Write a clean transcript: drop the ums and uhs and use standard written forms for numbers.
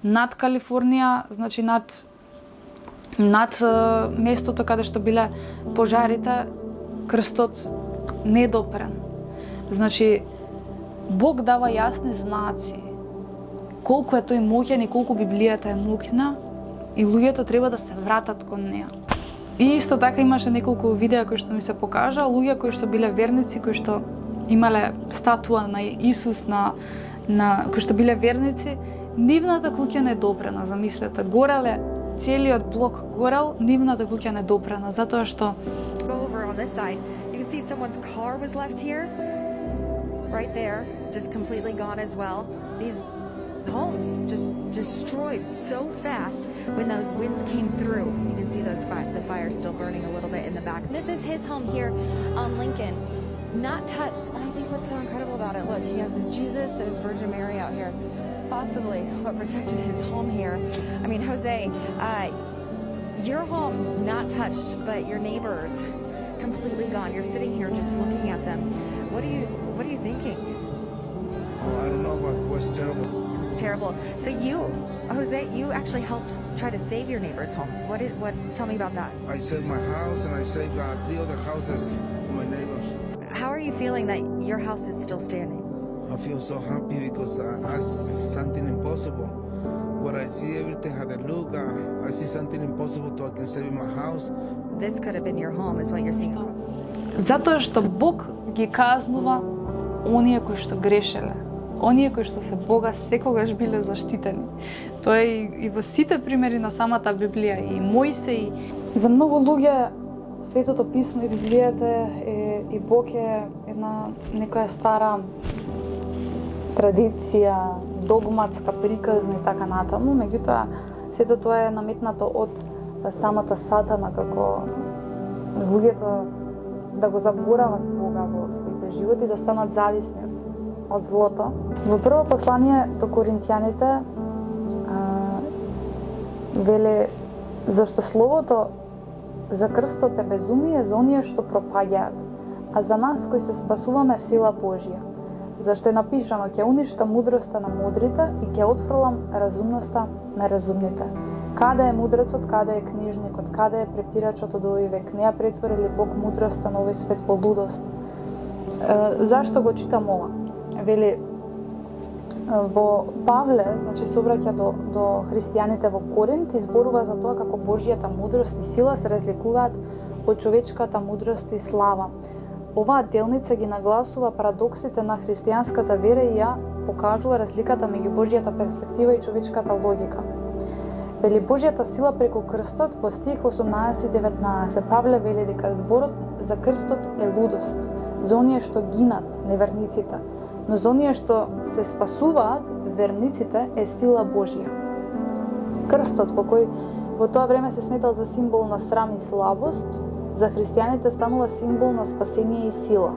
над Калифорнија, значи над местото каде што биле пожарите, крстот не е допрен. Значи, Бог дава јасни знаци колку е тој моќен и колку Библијата е моќна и луѓето треба да се вратат кон неа. И исто така имаше неколку видеа кои што ми се покажа, луѓе кои што биле верници, кои што имале статуа на Исус, кои што биле верници, нивната куќа не допрена, замислете, гореле целиот блок горел, нивната куќа не допрена, затоа што over on this side, you can see someone's car was left here, right there, just completely gone as well. These homes just destroyed so fast when those winds came through. You can see the fire still burning a little bit in the back. This is his home here on Lincoln, not touched. And I think what's so incredible about it, look, he has his Jesus and his Virgin Mary out here. Possibly what protected his home here. I mean, Jose, your home not touched, but your neighbors completely gone. You're sitting here just looking at them. What are you thinking? Oh, I don't know, but it was terrible. It's terrible. So Jose, you actually helped try to save your neighbors' homes. Tell me about that. I saved my house and I saved 3 other houses of my neighbors. How are you feeling that your house is still standing? I feel so happy because that's something impossible. What I see, everything had a look. I see something impossible so I can save my house. This could have been your home, is what you're seeing. Затоа што Бог ги казнува оние кои што грешеле. Оние кои што се Бога секогаш биле заштитени. Тоа е и во сите примери на самата Библија, и Мојсей. За многу луѓе Светото писмо и Библијата и Бог е една некоја стара традиција, догматска, приказна и така натаму, меѓутоа сето тоа е наметнато од самата сатана, како луѓето да го заборават Бога во своите животи, да станат зависни од злото. Во прво послание до Коринтијаните веле, зашто словото за крстот е безумие за оние што пропаѓаат, а за нас кои се спасуваме сила Божја. Зашто е напишано, ќе уништа мудроста на мудрите и ќе отфрлам разумноста на разумните. Каде е мудрецот, каде е книжникот, каде е препирачот од овој век? Не ја претвори ли Бог мудроста на овој свет во лудост? Зашто го читам ова? Вели, во Павле, значи се обраќа до христијаните во Коринт, изборува за тоа како Божјата мудрост и сила се разликуваат од човечката мудрост и слава. Оваа делница ги нагласува парадоксите на христијанската вера и ја покажува разликата меѓу Божјата перспектива и човечката логика. Вели, Божјата сила преку крстот во стих 18-19. Павле вели дека зборот за крстот е лудост за оние што гинат, неверниците, но за оние што се спасуваат, верниците, е сила Божја. Крстот, во кој во тоа време се сметал за символ на срам и слабост, за христијаните станува символ на спасение и сила.